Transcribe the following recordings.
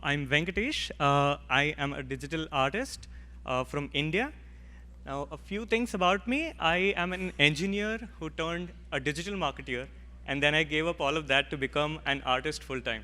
I'm Venkatesh. I am a digital artist from India. Now, a few things about me. I am an engineer who turned a digital marketeer, and then I gave up all of that to become an artist full-time.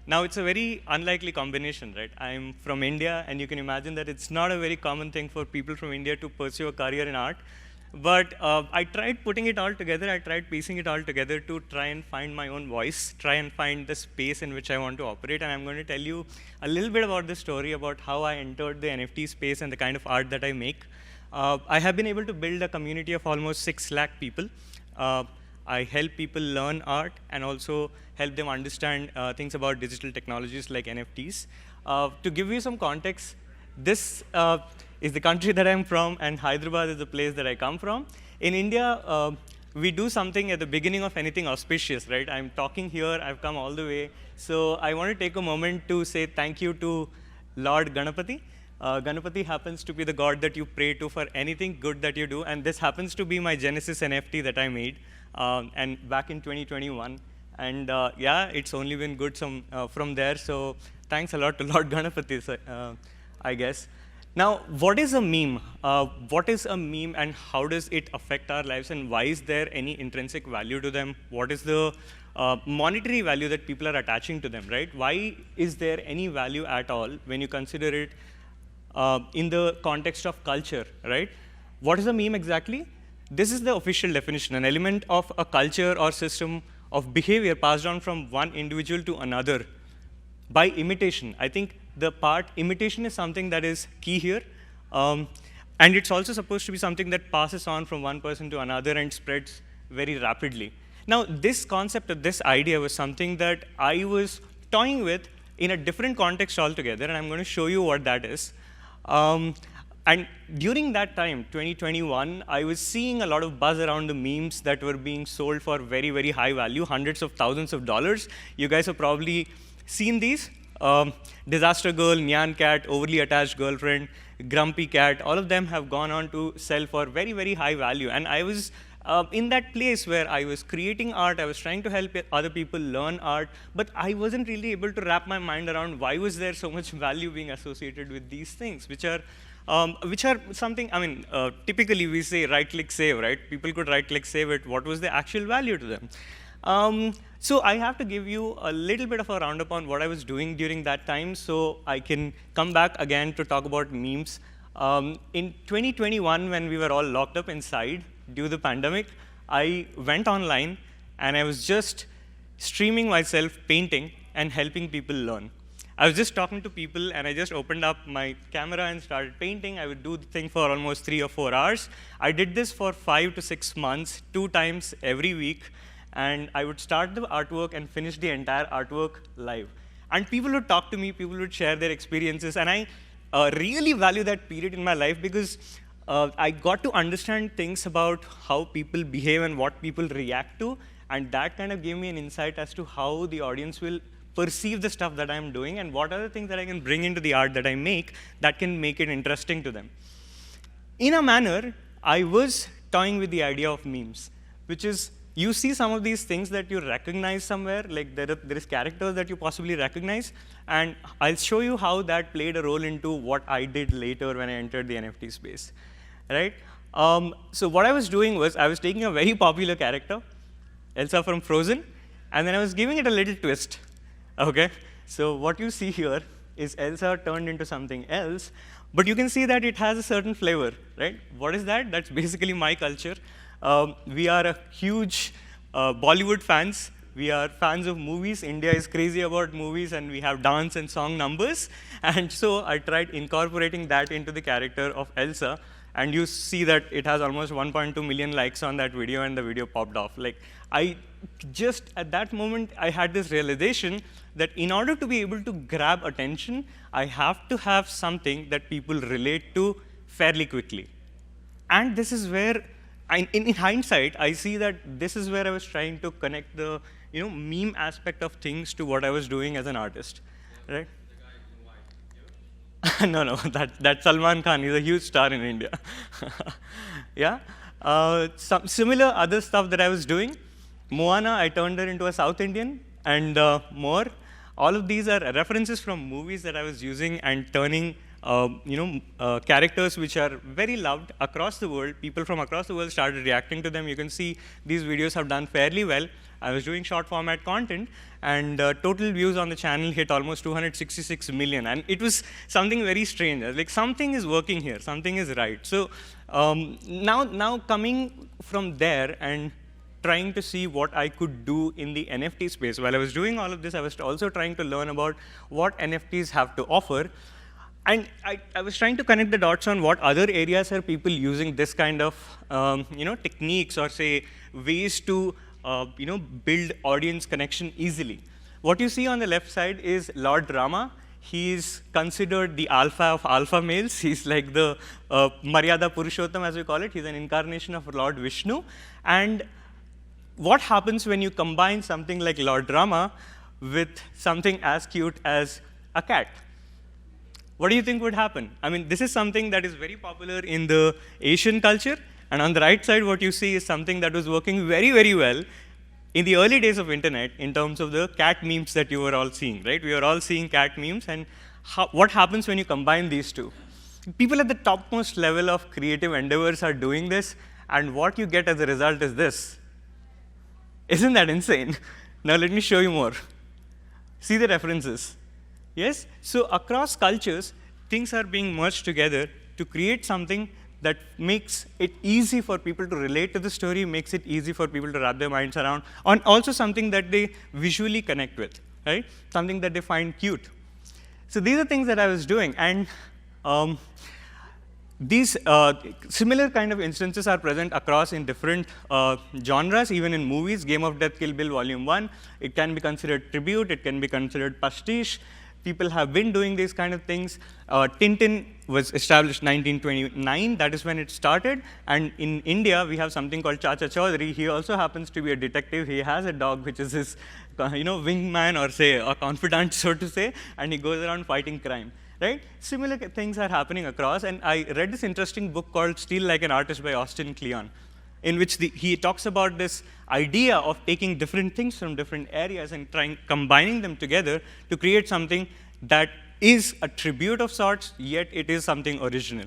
Now, it's a very unlikely combination, right? I'm from India, and you can imagine that it's not a very common thing for people from India to pursue a career in art. But I tried putting it all together. I tried piecing it all together to try and find my own voice, try and find the space in which I want to operate. And I'm going to tell you a little bit about the story about how I entered the NFT space and the kind of art that I make. I have been able to build a community of almost 6 lakh people. I help people learn art and also help them understand things about digital technologies like NFTs. To give you some context, this is the country that I'm from, and Hyderabad is the place that I come from. In India, we do something at the beginning of anything auspicious, right? I'm talking here, I've come all the way. So I want to take a moment to say thank you to Lord Ganapati. Ganapati happens to be the god that you pray to for anything good that you do, and this happens to be my Genesis NFT that I made, and back in 2021. And yeah, it's only been good from there, so thanks a lot to Lord Ganapati, I guess. Now, what is a meme? What is a meme and how does it affect our lives, and why is there any intrinsic value to them? What is the monetary value that people are attaching to them, right? Why is there any value at all when you consider it in the context of culture, right? What is a meme exactly? This is the official definition, an element of a culture or system of behavior passed on from one individual to another by imitation. I think the part imitation is something that is key here. And it's also supposed to be something that passes on from one person to another and spreads very rapidly. Now, this concept of this idea was something that I was toying with in a different context altogether, and I'm going to show you what that is. And during that time, 2021, I was seeing a lot of buzz around the memes that were being sold for very, very high value, hundreds of thousands of dollars. You guys have probably seen these. Disaster girl, Nyan cat, overly attached girlfriend, grumpy cat, all of them have gone on to sell for very, very high value. And I was in that place where I was creating art, I was trying to help other people learn art, but I wasn't really able to wrap my mind around why was there so much value being associated with these things, which are something, I mean, typically we say right-click save, right? People could right-click save it. What was the actual value to them? So I have to give you a little bit of a roundup on what I was doing during that time so I can come back again to talk about memes. In 2021, when we were all locked up inside due to the pandemic, I went online and I was just streaming myself painting and helping people learn. I was just talking to people and I just opened up my camera and started painting. I would do the thing for almost 3 or 4 hours. I did this for 5 to 6 months, 2 times every week. And I would start the artwork and finish the entire artwork live. And people would talk to me, people would share their experiences, and I really value that period in my life because I got to understand things about how people behave and what people react to, and that kind of gave me an insight as to how the audience will perceive the stuff that I'm doing and what are the things that I can bring into the art that I make that can make it interesting to them. In a manner, I was toying with the idea of memes, which is you see some of these things that you recognize somewhere, like there is characters that you possibly recognize, and I'll show you how that played a role into what I did later when I entered the NFT space, right? So what I was doing was I was taking a very popular character, Elsa from Frozen, and then I was giving it a little twist, okay? So what you see here is Elsa turned into something else, but you can see that it has a certain flavor, right? What is that? That's basically my culture. We are a huge Bollywood fans. We are fans of movies. India is crazy about movies, and we have dance and song numbers. And so I tried incorporating that into the character of Elsa. And you see that it has almost 1.2 million likes on that video, and the video popped off. Like, I just, at that moment, I had this realization that in order to be able to grab attention, I have to have something that people relate to fairly quickly. And this is where, in hindsight, I see that this is where I was trying to connect the meme aspect of things to what I was doing as an artist, right? No, that's Salman Khan. He's a huge star in India. Yeah. Some similar other stuff that I was doing. Moana, I turned her into a South Indian and more. All of these are references from movies that I was using and turning characters which are very loved across the world. People from across the world started reacting to them. You can see these videos have done fairly well. I was doing short format content, and total views on the channel hit almost 266 million. And it was something very strange. I was like, something is working here, something is right. So now coming from there and trying to see what I could do in the NFT space. While I was doing all of this, I was also trying to learn about what NFTs have to offer. And I was trying to connect the dots on what other areas are people using this kind of techniques, or say ways to build audience connection easily. What you see on the left side is Lord Rama. He's considered the alpha of alpha males. He's like the Maryada Purushottam, as we call it. He's an incarnation of Lord Vishnu. And what happens when you combine something like Lord Rama with something as cute as a cat? What do you think would happen? I mean, this is something that is very popular in the Asian culture. And on the right side, what you see is something that was working very, very well in the early days of internet in terms of the cat memes that you were all seeing, right? We were all seeing cat memes. And what happens when you combine these two? People at the topmost level of creative endeavors are doing this. And what you get as a result is this. Isn't that insane? Now let me show you more. See the references. Yes? So across cultures, things are being merged together to create something that makes it easy for people to relate to the story, makes it easy for people to wrap their minds around, and also something that they visually connect with, right? Something that they find cute. So these are things that I was doing. And these similar kind of instances are present across in different genres, even in movies. Game of Death, Kill Bill, Volume 1. It can be considered tribute. It can be considered pastiche. People have been doing these kind of things. Tintin was established 1929. That is when it started. And in India, we have something called Chacha Chaudhary. He also happens to be a detective. He has a dog, which is his wingman, or say a confidant, so to say. And he goes around fighting crime. Right? Similar things are happening across. And I read this interesting book called Steal Like an Artist by Austin Kleon, in which he talks about this idea of taking different things from different areas and combining them together to create something that is a tribute of sorts, yet it is something original.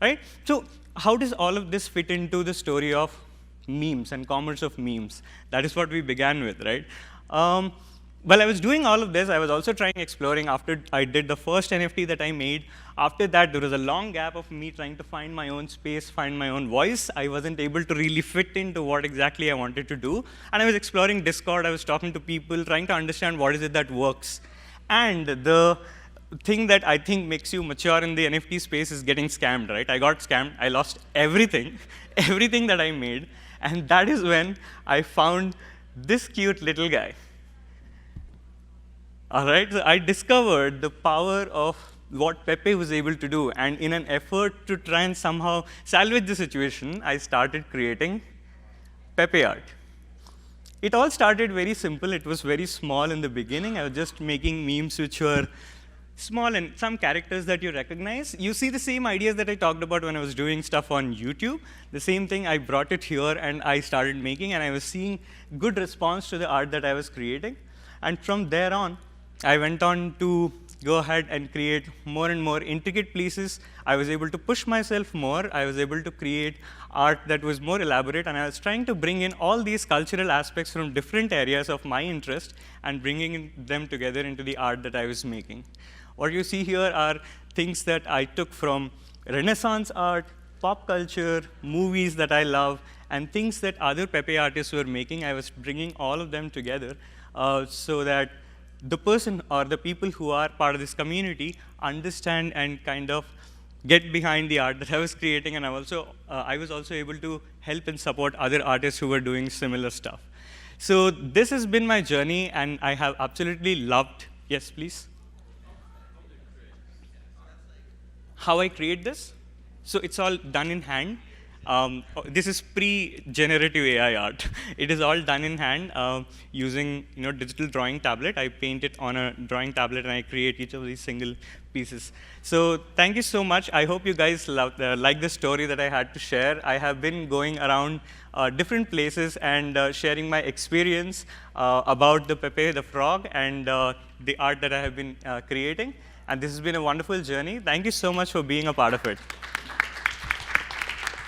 Right? So how does all of this fit into the story of memes and commerce of memes? That is what we began with, right? While I was doing all of this, I was also exploring after I did the first NFT that I made. After that, there was a long gap of me trying to find my own space, find my own voice. I wasn't able to really fit into what exactly I wanted to do. And I was exploring Discord. I was talking to people, trying to understand what is it that works. And the thing that I think makes you mature in the NFT space is getting scammed, right? I got scammed. I lost everything, everything that I made. And that is when I found this cute little guy. All right, so I discovered the power of what Pepe was able to do. And in an effort to try and somehow salvage the situation, I started creating Pepe art. It all started very simple. It was very small in the beginning. I was just making memes which were small and some characters that you recognize. You see the same ideas that I talked about when I was doing stuff on YouTube. The same thing, I brought it here and I started making, and I was seeing good response to the art that I was creating. And from there on, I went on to go ahead and create more and more intricate pieces. I was able to push myself more. I was able to create art that was more elaborate, and I was trying to bring in all these cultural aspects from different areas of my interest and bringing them together into the art that I was making. What you see here are things that I took from Renaissance art, pop culture, movies that I love, and things that other Pepe artists were making. I was bringing all of them together so that the person or the people who are part of this community understand and kind of get behind the art that I was creating. And I was also able to help and support other artists who were doing similar stuff. So this has been my journey, and I have absolutely loved. Yes, please. How I create this? So it's all done in hand. This is pre-generative AI art. It is all done in hand using digital drawing tablet. I paint it on a drawing tablet and I create each of these single pieces. So thank you so much. I hope you guys like the story that I had to share. I have been going around different places and sharing my experience about the Pepe the Frog and the art that I have been creating. And this has been a wonderful journey. Thank you so much for being a part of it.